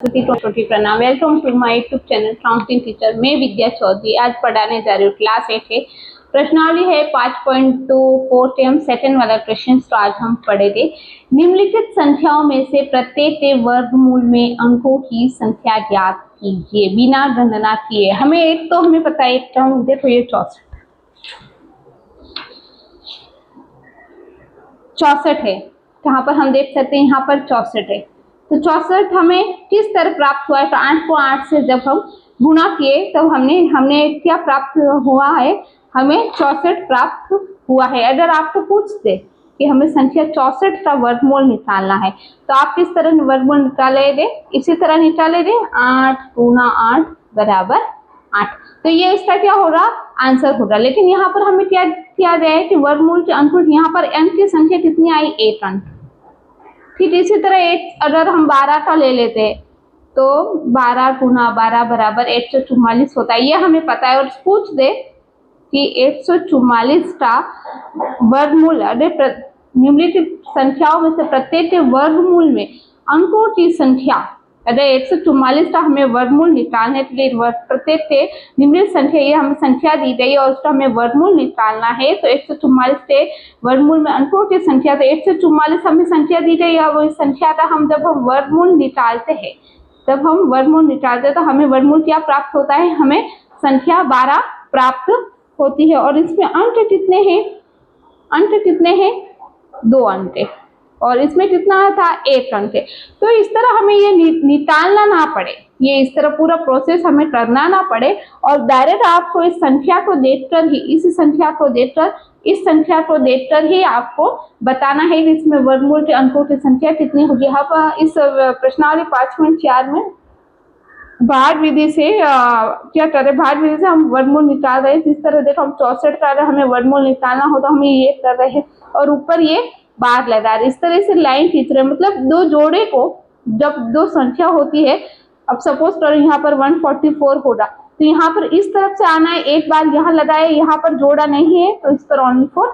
प्रणाम। Welcome to my YouTube channel counting teacher. मैं विद्या चौधरी आज पढ़ाने जा रही हूँ क्लास 8 है। प्रश्नावली है 5.24 टर्म सेकंड वाला क्वेश्चन तो आज हम पढ़ेंगे। निम्नलिखित संख्याओं में से प्रत्येक के वर्गमूल में अंकों की संख्या ज्ञात कीजिए बिना गणना किए। हमें एक तो हमें पता है, एक टर्म देखो ये 64 है। यहाँ पर हम देख सकते हैं, यहाँ पर 64 है। तो 64 हमें किस तरह प्राप्त हुआ है? तो 8 को 8 से जब हम गुणा किए तब हमने क्या प्राप्त हुआ है? हमें 64 प्राप्त हुआ है। अगर आपको पूछते कि हमें संख्या 64 का वर्गमूल निकालना है तो आप किस तरह वर्गमूल निकालेंगे? इसी तरह निकालेंगे, 8 गुणा 8 बराबर 8। तो ये इसका क्या होगा? आंसर होगा। लेकिन यहाँ पर हमें क्या किया जाए कि वर्गमूल के अंक, यहाँ पर अंक की संख्या कितनी आई? 1 अंक। ठीक इसी तरह एक अगर हम 12 का ले लेते तो 12 गुना 12 बराबर 144 होता है, ये हमें पता है। और पूछ दे कि 144 का वर्गमूल, अगर निम्नलिखित संख्याओं में से प्रत्येक के वर्गमूल में अंकों की संख्या, अगर 144 का हमें वर्गमूल निकालने के लिए प्रत्येक के निम्नलिखित संख्या, ये हमें संख्या दी गई और उसका हमें वर्गमूल निकालना है। तो 144 के वर्गमूल में अंकों की संख्या, तो 144 हमें संख्या दी गई है। इस संख्या का हम जब हम वर्गमूल निकालते हैं तो हमें वर्गमूल क्या प्राप्त होता है? हमें संख्या 12 प्राप्त होती है। और इसमें अंक कितने हैं? अंक कितने हैं? 2 अंक है। और इसमें कितना था? 1 अंक है। तो इस तरह हमें ये निकालना ना पड़े, ये इस तरह पूरा प्रोसेस हमें करना ना पड़े और डायरेक्ट आपको इस संख्या को देखकर ही, इस संख्या को देखकर ही आपको बताना है कि इसमें वर्गमूल के अंकों की संख्या कितनी होगी। हम इस प्रश्नावली 5.4 में भाग विधि से क्या करें? भाग विधि से हम वर्गमूल निकाल रहे हैं। जिस तरह देखो हम 64 का अगर हमें वर्गमूल निकालना हो तो हम ये कर रहे हैं और ऊपर ये बार लगा रहे, इस तरह से लाइन खींच रहे हैं। मतलब दो जोड़े को, जब दो संख्या होती है, अब सपोज करो यहाँ पर 144 होगा तो यहाँ पर इस तरफ से आना है, एक बार यहाँ लगाए, यहाँ पर जोड़ा नहीं है तो इस पर ओनली फॉर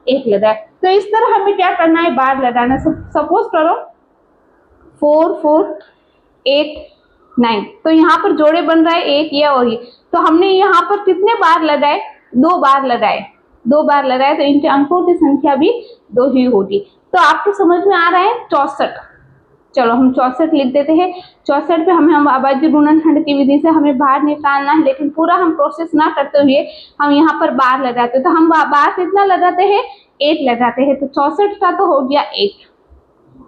1 लगाए। तो इस तरह हमें क्या करना है? बार लगाना। सपोज करो 4 4 8 9, तो यहाँ पर जोड़े बन रहा है, एक ये और ये। तो हमने यहाँ पर कितने बार लगाए? 2 बार लगाए। तो इनके अंकों की संख्या भी 2 ही होगी। तो आपको समझ में आ रहा है? 64। चलो हम 64 लिख देते हैं। 64 पे हम अभाज्य गुणनखंड की विधि से हमें बाहर निकालना है, लेकिन पूरा हम प्रोसेस ना करते हुए हम यहाँ पर बार लगाते हैं। तो हम बार कितना लगाते हैं? 1 लगाते हैं। तो 64 का तो हो गया 1।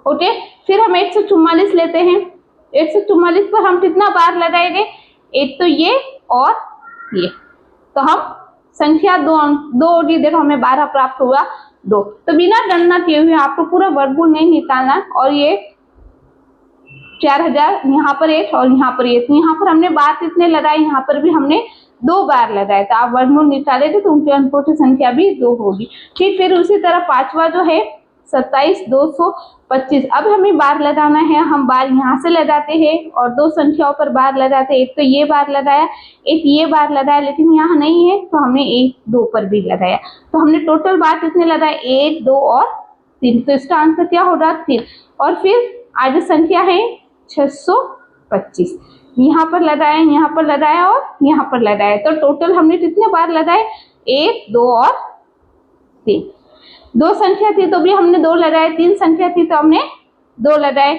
ओके, फिर हम 144 लेते हैं। 144 पर हम कितना बार लगाएंगे? एक तो ये और ये। तो हम संख्या 2 होगी। देखो हमें 12 प्राप्त हुआ 2। तो बिना गणना किए हुए आपको पूरा वर्गमूल नहीं निकालना। और ये 4000 यहाँ पर 1 और यहाँ पर 1, तो यहाँ पर हमने बार कितने लगाए? यहाँ पर भी हमने 2 बार लगाए। तो आप वर्गमूल निकालेंगे तो उनके अंकों की संख्या भी 2 होगी। ठीक, फिर उसी तरह पांचवा जो है 27 225। अब हमें बार लगाना है। हम बार यहाँ से लगाते हैं और 2 संख्याओं पर बार लगाते हैं। एक तो ये बार लगाया, एक ये बार लगाया, लेकिन यहाँ नहीं है तो हमने 1 2 पर भी लगाया। तो हमने टोटल बार कितने लगाए? 1 2 और 3। तो इसका आंसर क्या होगा? 3। और फिर आगे संख्या है 625। यहाँ पर लगाया, यहाँ पर लगाया और यहाँ पर लगाया। तो टोटल हमने कितने बार लगाए? 1 2 और 3। 2 संख्या थी तो भी हमने 2 लगाए, 3 संख्या थी तो हमने 2 लगाए,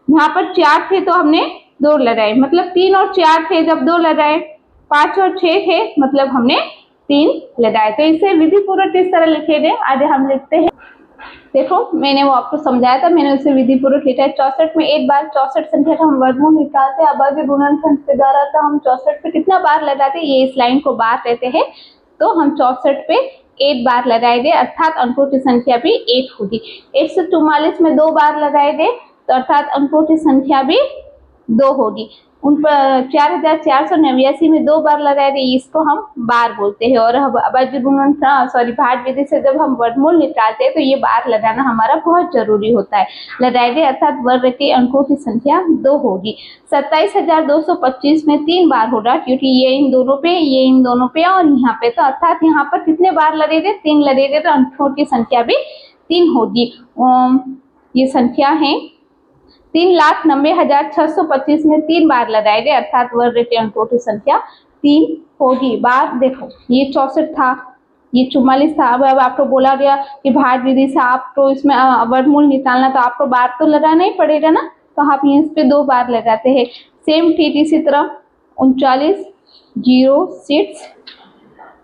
यहाँ पर 4 थे तो हमने 2 लगाए, मतलब 3 और 4 थे जब 2 लगाए, 5 और 6 थे मतलब हमने 3 लगाए। तो इसे विधि पूर्वक इस तरह लिखे गए। आगे हम लिखते हैं। देखो मैंने वो आपको समझाया था, मैंने उसे विधि पूर्वक लिखा है। 64 में एक बार 64 संख्या का हम वर्गमूल निकालते हैं। अभाज्य गुणनखंड के द्वारा तो हम 64 पे कितना बार लगाते हैं? ये इस लाइन को बार लेते हैं। तो हम 64 पे 1 बार लगाएंगे, अर्थात अंकों की संख्या भी 1 होगी। 144 में 2 बार लगाएंगे तो अर्थात अंकों की संख्या भी 2 होगी। उन पर 4489 में 2 बार लगाएंगे, इसको हम बार बोलते हैं। और अभाज्य गुणनखंड भाग विधि से जब हम वर्गमूल निकालते हैं तो ये बार लगाना हमारा बहुत जरूरी होता है। लगाएंगे अर्थात वर्ग के अंकों की संख्या 2 होगी। 27225 में 3 बार होगा, क्योंकि ये इन दोनों पे, ये इन दोनों पे और यहाँ पे। तो अर्थात यहाँ पर कितने बार लगेंगे? 3 लगेंगे। तो अंकों की संख्या भी 3 होगी। ये संख्या है 3,90,625 में 3 बार लगाएंगे, अर्थात वर्ड रिटर्न टोटल संख्या 3 होगी। बात देखो, ये 64 था, ये 44 था। अब आपको बोला गया कि भाज्य विधि से आपको इसमें वर्गमूल निकालना, तो आपको बार तो लगाना ही पड़ेगा ना, तो आप इस पे 2 बार लगाते हैं। सेम ठीक इसी तरह 39, 0, 6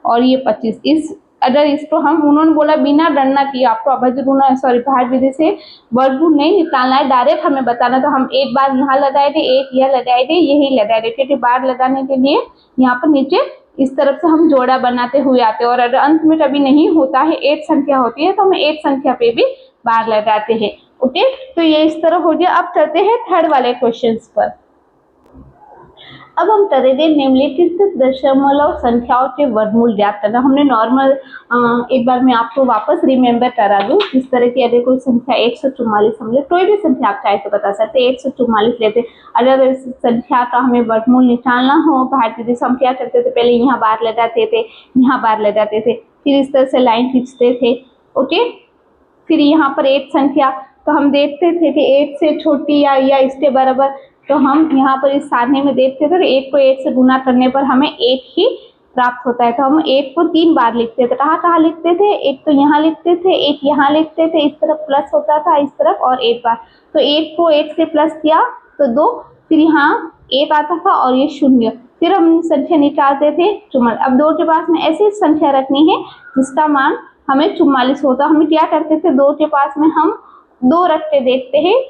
और ये 25। इस अगर इसको हम, उन्होंने बोला बिना गणना किए आपको अभाज्य गुणा भाज्य विधि से वर्गमूल नहीं निकालना है, डायरेक्ट हमें बताना, तो हम एक बार यहाँ लगाएंगे, एक यह लगाएंगे, यही लगाएंगे, क्योंकि बार लगाने के लिए यहाँ पर नीचे इस तरफ से हम जोड़ा बनाते हुए आते हैं। और अगर अंत में कभी नहीं होता है, 8 संख्या होती है, तो हम 8 संख्या पे भी बार लगाते हैं। ओके, तो ये इस तरह हो गया। अब चलते हैं थर्ड वाले क्वेश्चन पर। अब हम करेंगे निम्नलिखित दशमलव संख्याओं के वर्गमूल ज्ञात करना। हमने नॉर्मल एक बार मैं आपको वापस रिमेम्बर करा दूं, इस तरह की अगर कोई संख्या 144 समझे, कोई भी संख्या आप चाहे तो बता सकते हैं, 144 लेते। अगर इस संख्या का हमें वर्गमूल निकालना हो भाज्य विधि से, हम क्या करते थे, पहले यहाँ बार लगाते थे, यहाँ बार लगाते थे, फिर इस तरह से लाइन खींचते थे। ओके, फिर यहाँ पर 8 संख्या, तो हम देखते थे कि 8 से छोटी या इसके बराबर, तो हम यहाँ पर इस सारणी में देखते थे, 1 को 8 से गुना करने पर हमें 1 ही प्राप्त होता है। तो हम 1 को 3 बार लिखते थे। कहाँ लिखते थे, एक तो यहाँ लिखते थे, एक यहाँ लिखते थे, इस तरफ प्लस होता था इस तरफ, और 1 बार। तो 1 को 1 से प्लस किया तो 2, फिर यहाँ 1 आता था और ये 0, फिर हम संख्या निकालते थे 44। अब 2 के पास में ऐसी संख्या रखनी है जिसका मान हमें 44 होता। हम क्या करते थे, 2 के पास में हम 2 रख के देखते हैं,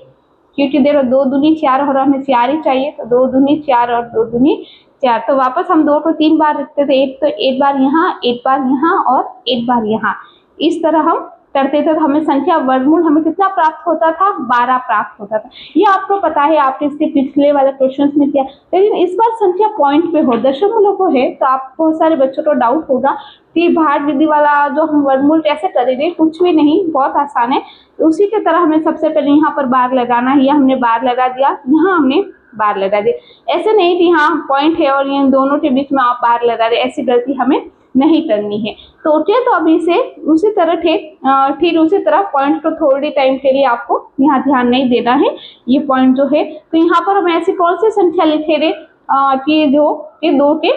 क्योंकि देखो 2 दूनी 4 और हमें 4 ही चाहिए, तो 2 दूनी 4 और 2 दूनी 4, तो वापस हम 2 को 3 बार रखते थे, एक तो एक बार यहाँ, एक बार यहाँ और एक बार यहाँ, इस तरह हम करते थे। तो हमें संख्या वर्गमूल हमें कितना प्राप्त होता था, 12 प्राप्त होता था। ये आपको पता है, आपने इसके पिछले वाले क्वेश्चन में किया। लेकिन इस बार संख्या पॉइंट पे हो, दशमलव को है, तो आप बहुत सारे बच्चों को डाउट होगा कि भाज्य विधि वाला जो हम वर्गमूल कैसे करेंगे, कुछ भी नहीं, बहुत आसान है। तो उसी की तरह हमें सबसे पहले यहाँ पर बार लगाना है, या हमने बार लगा दिया, यहाँ हमने बार लगा दिया। ऐसे नहीं कि यहाँ पॉइंट है और इन दोनों के बीच में आप बार लगा रहे, ऐसी गलती हमें नहीं करनी है। तो ओके, तो अभी से उसी तरह ठीक उसी तरह पॉइंट को थोड़ी टाइम के लिए आपको यहाँ ध्यान नहीं देना है, ये पॉइंट जो है। तो यहाँ पर हम ऐसी कौन सी संख्या लिखेंगे कि जो कि 2 के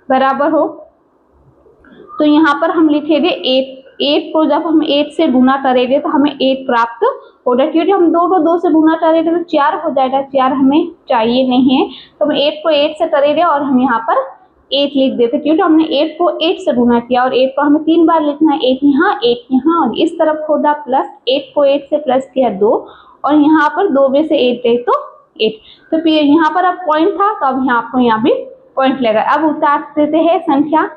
बराबर हो, तो यहाँ पर हम लिखेंगे 8 को जब हम 8 से गुना करेंगे तो हमें 8 प्राप्त होगा, क्योंकि हम 2 को 2 से गुना करेंगे तो 4 हो जाएगा, 4 हमें चाहिए नहीं है, तो हम 8 को 8 से करेंगे और हम यहाँ पर 8 लिख देते, क्योंकि हमने 8 को 8 से गुना किया, और 8 को हमें 3 बार लिखना है, 1 यहाँ और इस तरफ होगा प्लस, 1 को 8 से प्लस किया 2, और यहाँ पर 2 में से 8 गए तो 8, तो फिर यहाँ पर अब पॉइंट था, तो अब यहाँ आपको यहाँ भी पॉइंट लगा। अब उतार देते हैं संख्या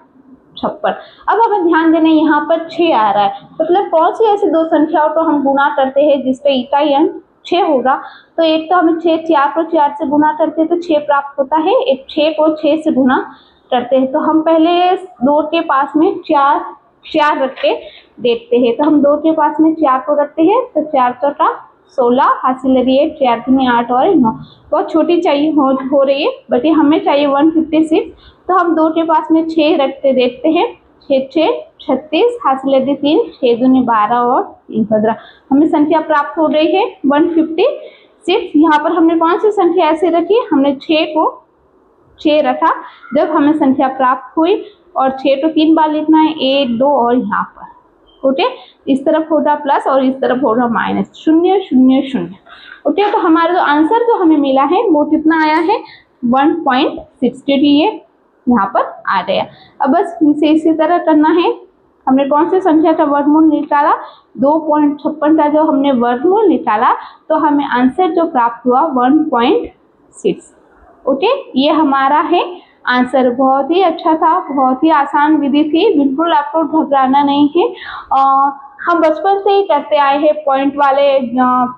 56। अब हमें ध्यान देना, यहाँ पर 6 आ रहा है, मतलब कौन सी ऐसी 2 संख्याओं को हम गुना करते हैं जिसपे इकाई अंक 6 होगा। तो एक तो हमें 4 को 4 से गुना करते हैं तो 6 प्राप्त होता है, एक 6 को 6 से गुना करते हैं, तो हम पहले 2 के पास में 4 रख के देखते हैं। तो हम 2 के पास में 4 को रखते हैं, तो 4 चौका 16 हासिल रही है, 4 दूनी 8 और 9, बहुत छोटी चाहिए हो रही है, बट ये हमें चाहिए 156। तो हम 2 के पास में 6 रखते देखते हैं, 6 6 36 हासिल रही 3, 6 दूनी 12 और 3 15, हमें संख्या प्राप्त हो रही है 156। यहाँ पर हमने कौन सी संख्या ऐसे रखी, हमने 6 को 6 रखा जब हमें संख्या प्राप्त हुई, और 6 को 3 बार लिखना है, 1 2 और यहाँ पर ओके, इस तरफ होगा प्लस और इस तरफ होगा माइनस, 0 0 0। ओके, तो हमारा जो आंसर जो हमें मिला है वो कितना आया है, 1.60, ये यहाँ पर आ गया। अब बस इसे इसी तरह करना है। हमने कौन सी संख्या का वर्गमूल निकाला, 2.56 का जो हमने वर्गमूल निकाला, तो हमें आंसर जो प्राप्त हुआ 1.6। ओके, ये हमारा है आंसर। बहुत ही अच्छा था, बहुत ही आसान विधि थी, बिल्कुल आपको घबराना नहीं है। हम बचपन से ही करते आए हैं, पॉइंट वाले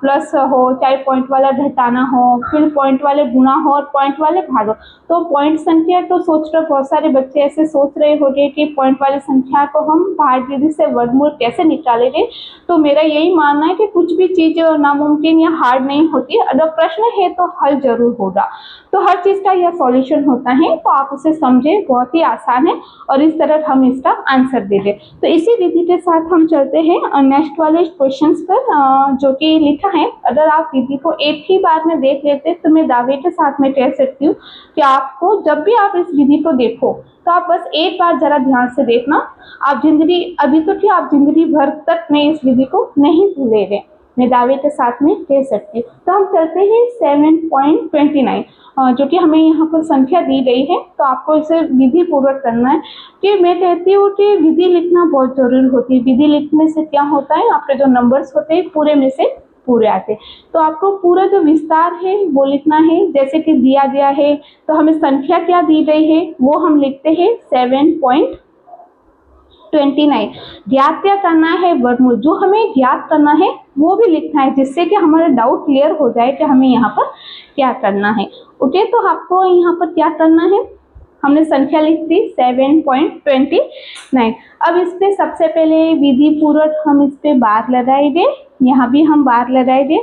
प्लस हो, चाहे पॉइंट वाला घटाना हो, फिर पॉइंट वाले गुणा हो और पॉइंट वाले भाग हो। तो पॉइंट संख्या तो सोच रहे, बहुत सारे बच्चे ऐसे सोच रहे होंगे कि पॉइंट वाली संख्या को हम भाज्य विधि से वर्गमूल कैसे निकालेंगे। तो मेरा यही मानना है कि कुछ भी चीज नामुमकिन या हार्ड नहीं होती, अगर प्रश्न है तो हल जरूर होगा। तो हर चीज का यह सॉल्यूशन होता है, तो आप उसे समझे, बहुत ही आसान है, और इस तरह हम इसका आंसर दे दें। तो इसी विधि के साथ हम चलते हैं हैं नेक्स्ट वाले क्वेश्चंस पर, जो कि लिखा है, अगर आप विधि को एक ही बार में देख लेते तो मैं दावे के साथ में कह सकती हूँ कि आपको जब भी आप इस विधि को देखो तो आप बस एक बार जरा ध्यान से देखना, आप जिंदगी अभी तो क्या आप जिंदगी भर तक में इस विधि को नहीं भूलेंगे, मैं दावे के साथ में कह सकती हूँ। तो हम चलते हैं 7.29, जो कि हमें यहाँ पर संख्या दी गई है, तो आपको इसे विधि पूर्वक करना है। कि मैं कहती हूँ कि विधि लिखना बहुत जरूरी होती है। विधि लिखने से क्या होता है, आपके जो नंबर्स होते हैं पूरे में से पूरे आते हैं। तो आपको पूरा जो विस्तार है वो लिखना है, जैसे कि दिया गया है तो हमें संख्या क्या दी गई है वो हम लिखते हैं 7.29। ज्ञात क्या करना है, वर्गमूल, जो हमें ज्ञात करना है वो भी लिखना है, जिससे कि हमारा डाउट क्लियर हो जाए कि हमें यहाँ पर क्या करना है। ओके, तो आपको यहाँ पर क्या करना है, हमने संख्या लिख दी 7.29। अब इस पे सबसे पहले विधि पूर्वक हम इस पे बार लगाएंगे, यहाँ भी हम बार लगाएंगे।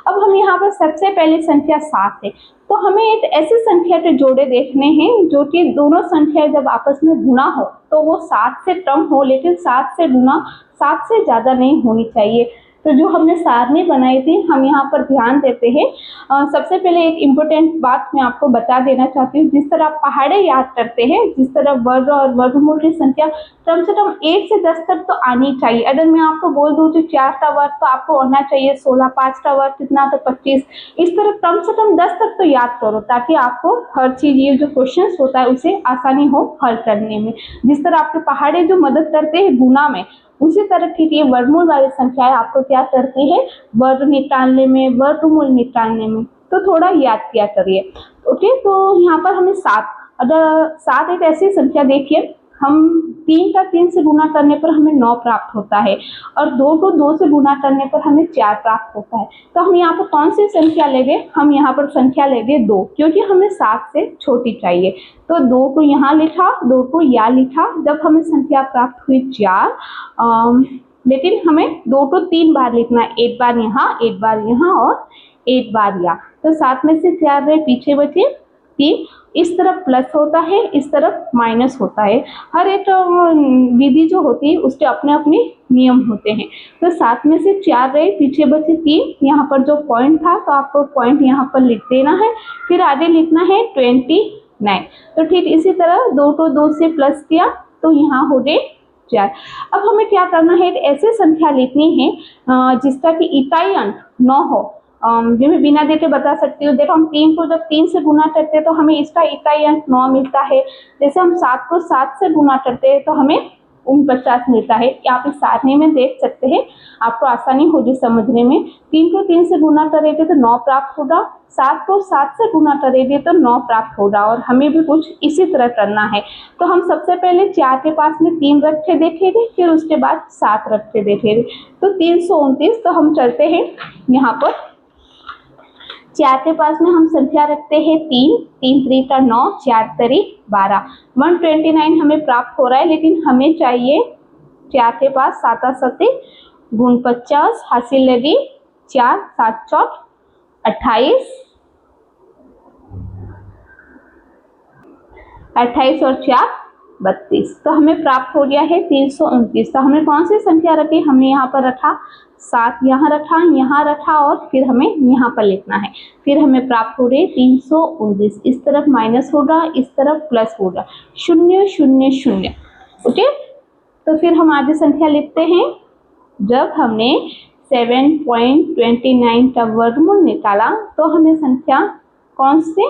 अब हम यहाँ पर सबसे पहले संख्या 7 है, तो हमें एक ऐसी संख्या के जोड़े देखने हैं जो कि दोनों संख्या जब आपस में गुणा हो तो वो 7 से कम हो, लेकिन 7 से गुणा 7 से ज्यादा नहीं होनी चाहिए। तो जो हमने सारणी बनाई थी हम यहाँ पर ध्यान देते हैं। सबसे पहले एक इम्पोर्टेंट बात मैं आपको बता देना चाहती हूँ, जिस तरह आप पहाड़े याद करते हैं, जिस तरह वर्ग और वर्गमूल की संख्या कम से कम 1 से 10 तक तो आनी चाहिए। अगर मैं आपको बोल दूँ कि 4 का वर्ग तो आपको आना चाहिए 16, 5 का वर्ग कितना तो 25, इस तरह कम से कम 10 तक तो याद करो, ताकि आपको हर चीज ये जो क्वेश्चन होता है उसे आसानी हो हल करने में। जिस तरह आपके पहाड़े जो मदद करते हैं गुणा में, उसी तरह की ये वर्गमूल वाली संख्याएं आपको क्या करती है, वर्ग निकालने में, वर्गमूल निकालने में, तो थोड़ा याद किया करिए। ओके, तो यहाँ पर हमें 7, अगर 7 एक ऐसी संख्या, देखिए हम 3 का 3 से गुना करने पर हमें 9 प्राप्त होता है और 2 को 2 से गुना करने पर हमें 4 प्राप्त होता है। तो हम यहाँ पर कौन सी संख्या लेंगे, हम यहाँ पर संख्या लेंगे 2, क्योंकि हमें 7 से छोटी चाहिए। तो 2 को यहाँ लिखा, 2 को यहाँ लिखा, जब हमें संख्या प्राप्त हुई 4, लेकिन हमें 2 को 3 बार लिखना है, एक बार यहाँ, एक बार यहाँ और एक बार यहाँ। तो 7 में से 4 रहे, पीछे बचे 3, इस तरफ प्लस होता है, इस तरफ माइनस होता है। हर एक विधि जो होती है उसके अपने अपने नियम होते हैं। तो 7 में से 4 रहे, पीछे बचे 3, यहाँ पर जो पॉइंट था तो आपको पॉइंट यहाँ पर लिख देना है, फिर आगे लिखना है 29। तो ठीक इसी तरह 2 को 2 से प्लस किया तो यहाँ हो गए 4। अब हमें क्या करना है, एक ऐसी संख्या लिखनी है जिसका कि इकाई अंक 9 हो। जो मैं बिना देखे बता सकती हूँ, देखो हम 3 को जब 3 से गुना करते हैं तो हमें इसका इकाई अंक 9 मिलता है। जैसे हम 7 को 7 से गुना करते हैं तो हमें 49 मिलता है। आप इस सारणी में देख सकते हैं, आपको आसानी होगी समझने में। 3 को 3 से गुना करेंगे तो 9 प्राप्त होगा, 7 को 7 से गुना करेंगे तो 9 प्राप्त होगा, और हमें भी कुछ इसी तरह करना है। तो हम सबसे पहले 4 के पास में 3 रख के देखेंगे, फिर उसके बाद 7 रख के देखेंगे, तो 329। तो हम चलते हैं यहाँ पर 4 के पास में हम संख्या रखते हैं 3, 3 3 का 9, 4 3 12, 129 हमें प्राप्त हो रहा है। लेकिन हमें चाहिए 4 के पास 7 7 गुण 50 हासिल लगी, 4 7 4 28, 28 और 4 32, तो हमें प्राप्त हो गया है 329। तो हमें कौन सी संख्या रखी, हमने यहाँ पर रखा 7, यहाँ रखा और फिर हमें यहाँ पर लिखना है। फिर हमें प्राप्त हो रही 329, इस तरफ माइनस होगा, इस तरफ प्लस होगा, 0 0 0। ओके, तो फिर हम आगे संख्या लिखते हैं। जब हमने 7.29 का वर्गमूल निकाला तो हमें संख्या कौन से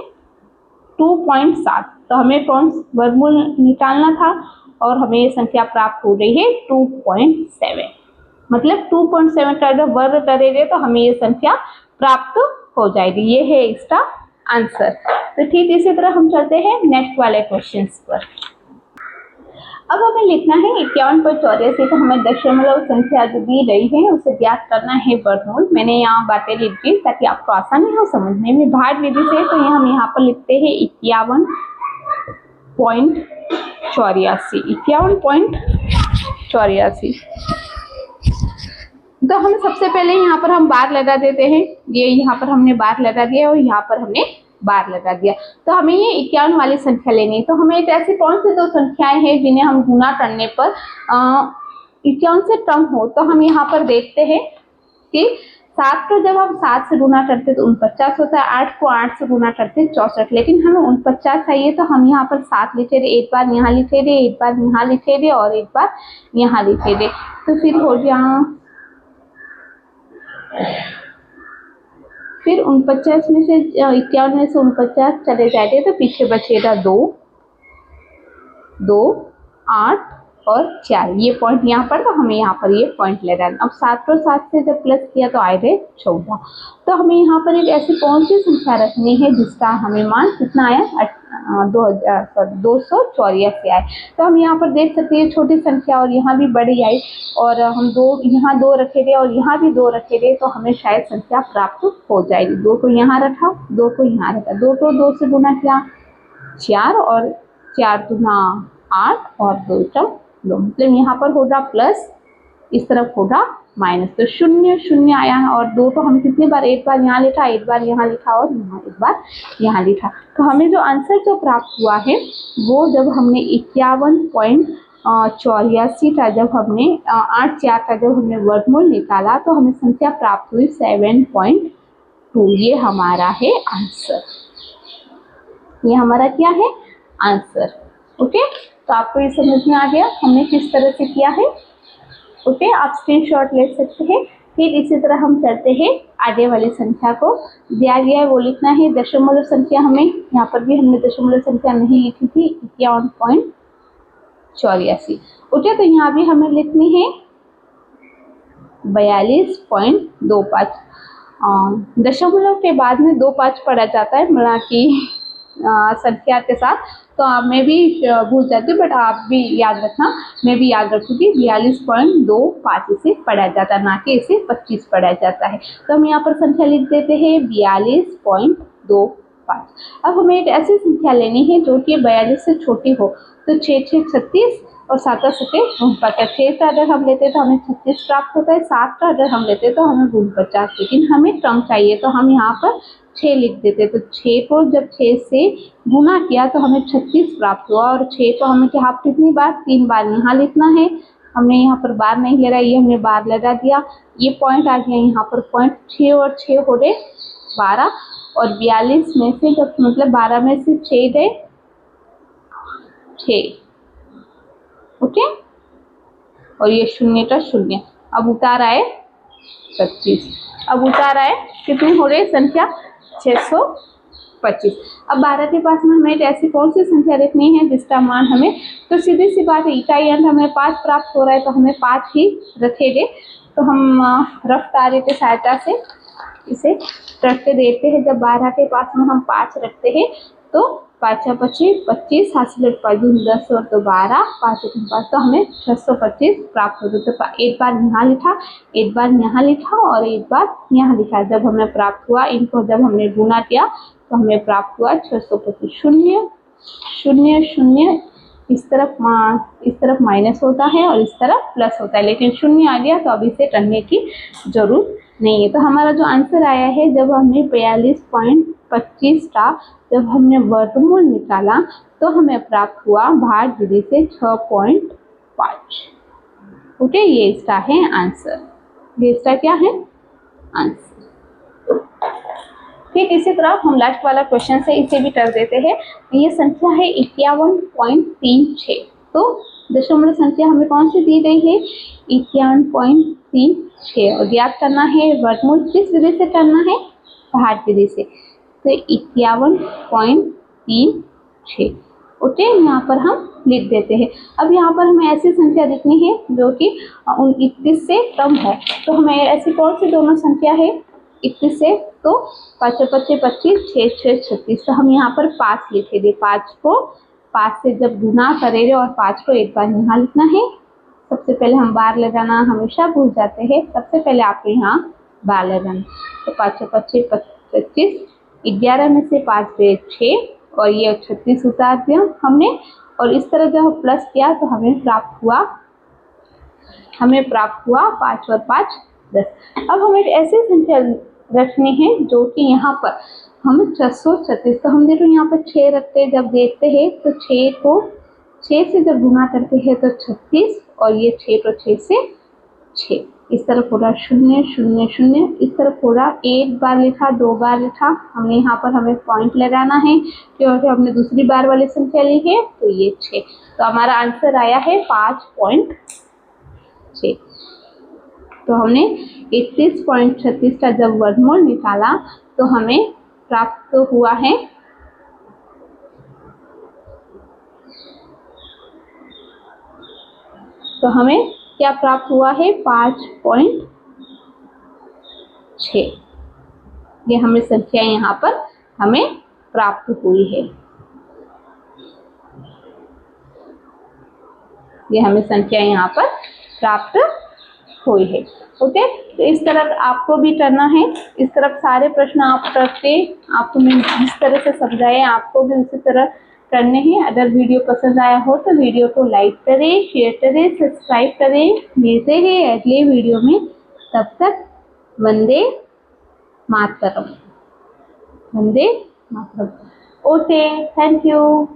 2.7, तो हमें कौन वर्गमूल निकालना था और हमें ये संख्या प्राप्त हो गई है 2.7। मतलब 2.7 का अगर वर्ग करेंगे तो हमें ये संख्या प्राप्त हो जाएगी। ये है इसका आंसर। तो ठीक इसी तरह हम चलते हैं नेक्स्ट वाले क्वेश्चंस पर। अब हमें लिखना है 51.84, तो हमें दशमलव संख्या जो दी गई है उसे ज्ञात करना है वर्गमूल। मैंने यहाँ बातें लिख दी ताकि आपको आसानी हो समझने में। भाग विधि से तो हम यहाँ पर लिखते हैं 51.84। तो हम सबसे पहले यहाँ पर हम बार लगा देते हैं। ये यहाँ पर हमने बार लगा दिया और यहाँ पर हमने बार लगा दिया। तो हमें ये 51 वाली संख्या लेनी है। तो हमें एक ऐसी कौन सी दो संख्याएं हैं जिन्हें हम गुना करने पर 51 से कम हो तो हम यहाँ पर देखते हैं कि 7 को जब हम 7 से गुना करते तो 49 होता है, 8 को 8 से गुना करते 64, लेकिन हमें 49 चाहिए तो हम यहाँ पर 7 लिखे थे, एक बार यहाँ लिखे थे, एक बार यहाँ लिखे थे और एक बार यहाँ लिखे थे। तो फिर हो गया, फिर 49 में से 51 में से 49 चले जाएंगे तो पीछे बचेगा 2, 8 और 4, ये पॉइंट यहाँ पर, तो हमें यहाँ पर ये पॉइंट लेना है। अब 7 को 7 से जब प्लस किया तो आए थे 14, तो हमें यहाँ पर एक ऐसी कौन सी संख्या रखनी है जिसका हमें मान कितना आया, 284 आए। तो हम यहाँ पर देख सकते हैं छोटी संख्या और यहाँ भी बड़ी आई, और हम यहाँ 2 रखे थे और यहाँ भी 2 रखे थे, तो हमें शायद संख्या प्राप्त हो जाएगी। 2 को यहाँ रखा, 2 को यहाँ रखा, 2 को 2 से गुना किया 4 और 4 गुना 8 और 2 2, मतलब यहाँ पर होगा प्लस, इस तरफ होगा माइनस, तो 0 0 आया है। और 2 को हम कितनी बार, एक बार यहाँ लिखा, एक बार यहाँ लिखा और यहाँ एक बार यहाँ लिखा। तो हमें जो आंसर जो प्राप्त हुआ है वो जब हमने 51.84 का जब हमने 84 का जब हमने वर्गमूल निकाला तो हमें संख्या प्राप्त हुई 7.2। ये हमारा है आंसर, ये हमारा क्या है, आंसर। ओके, तो आपको ये समझ में आ गया हमने किस तरह से किया है। ओके, आप स्क्रीनशॉट ले सकते हैं। फिर इसी तरह हम चलते हैं आगे वाली संख्या को, दिया गया है वो लिखना है। दशमलव संख्या हमें यहाँ पर भी हमने दशमलव संख्या नहीं लिखी थी, 51.84। ओके, तो यहाँ भी हमें लिखनी है 42.25। दशमलव के बाद में 25 पढ़ा जाता है मिला की संख्या के साथ, तो मैं भी भूल जाती हूँ, बट आप भी याद रखना, मैं भी याद रखूँगी। 42.25 इसे पढ़ा जाता है, ना कि इसे 25 पढ़ा जाता है। तो हम यहाँ पर संख्या लिख देते हैं 42.25। अब हमें एक ऐसी संख्या लेनी है जो कि 42 से छोटी हो, तो 6 6 36 और 7 7 49। 6 का अगर हम लेते तो हमें 36 प्राप्त होता है, 7 का अगर हम लेते तो हमें 49, लेकिन हमें कम चाहिए तो हम यहाँ पर 6 लिख देते। तो 6 को जब 6 से गुना किया तो हमें 36 प्राप्त हुआ, और 6 को हमें क्या कितनी बार, 3 बार यहाँ लिखना है। हमने यहाँ पर बार नहीं ले रहा, ये हमने बार लगा दिया, ये पॉइंट आ गया यहाँ पर पॉइंट। 6 और 6 हो गए 12, और 42 में से जब मतलब 12 में से 6 गए 6। ओके, और ये 0 का 0, अब उतार आए 25। अब उतार आए कितने हो रहे संख्या, 625। अब 12 के पास में हमें एक ऐसी कौन सी संख्या रखनी है जिसका मान हमें, तो सीधी सी बात है, इकाई अंक हमें 5 प्राप्त हो रहा है तो हमें 5 ही रखेंगे। तो हम रफ कार्य की सहायता से इसे रखते देते हैं। जब 12 के पास में हम 5 रखते हैं तो 5 25 25 हासिल 10 और तो 12 5 5, तो हमें 625 प्राप्त होते। तो एक बार यहाँ लिखा, एक बार यहाँ लिखा और एक बार यहाँ लिखा। जब हमें प्राप्त हुआ, इनको जब हमने गुना किया तो हमें प्राप्त हुआ 625। 0 0 0 इस तरफ माइनस होता है और इस तरफ प्लस होता है, लेकिन 0 आ गया तो अब इसे करने की जरूरत नहीं है। तो हमारा जो आंसर आया है, जब हमने 42.25 का जब हमने वर्गमूल निकाला तो हमें प्राप्त हुआ भाग विधि से 6.5। ओके, ये इसका है आंसर, ये इसका क्या है आंसर। ठीक इसी तरह हम लास्ट वाला क्वेश्चन से इसे भी कर देते हैं। ये संख्या है 51.36। तो दशमलव संख्या हमें कौन सी दी गई है, 51.36, और ज्ञात करना है वर्गमूल किस विधि से करना है, भाग विधि से। तो 51.36। ओके, यहाँ पर हम लिख देते हैं। अब यहाँ पर हमें ऐसी संख्या लिखनी है जो कि 31 से कम है। तो हमें ऐसी कौन सी दोनों संख्या है 31 से, तो 5 25 25 6 6 36। तो हम यहाँ पर 5 लिखेंगे। 5 को 5 से जब गुना करेंगे और 5 को एक बार यहाँ लिखना है। सबसे पहले हम बार लगाना हमेशा भूल जाते हैं, सबसे पहले आपको यहाँ बार लगाना। तो 5 25 25, 11 में से 5 गए 6 और ये 36 उतार दिया हमने, और इस तरह जब प्लस किया तो हमें प्राप्त हुआ 5 और 5 10। अब हमें ऐसी संख्या रखनी है जो कि यहाँ पर हमें 636, तो हम देखो यहाँ पर 6 रखते हैं। जब देखते हैं तो 6 को 6 से जब गुना करते हैं तो 36 और ये 6 तो 6 से 6। इस तरफ हो रहा 0 0 0, इस तरफ हो रहा 1 बार लिखा 2 बार लिखा। हमने यहाँ पर हमें पॉइंट लगाना है क्योंकि हमने दूसरी बार वाली संख्या ली है तो ये 6। तो हमारा आंसर आया है 5.6। तो हमने 31.36 का जब वर्गमूल निकाला तो हमें प्राप्त हुआ है 5.6। ये हमें संख्या यहाँ पर हमें प्राप्त हुई है। ये हमें संख्या यहाँ पर प्राप्त हुई है। ओके, तो इस तरह आपको भी करना है। इस तरफ सारे प्रश्न आप करके आपको मैं जिस तरह से समझाया आपको भी उसी तरह करने हैं। अगर वीडियो पसंद आया हो तो वीडियो को लाइक करें, शेयर करें, सब्सक्राइब करें। मिलते हैं अगले वीडियो में। तब तक Vande Mataram. Vande Mataram. Okay, thank you.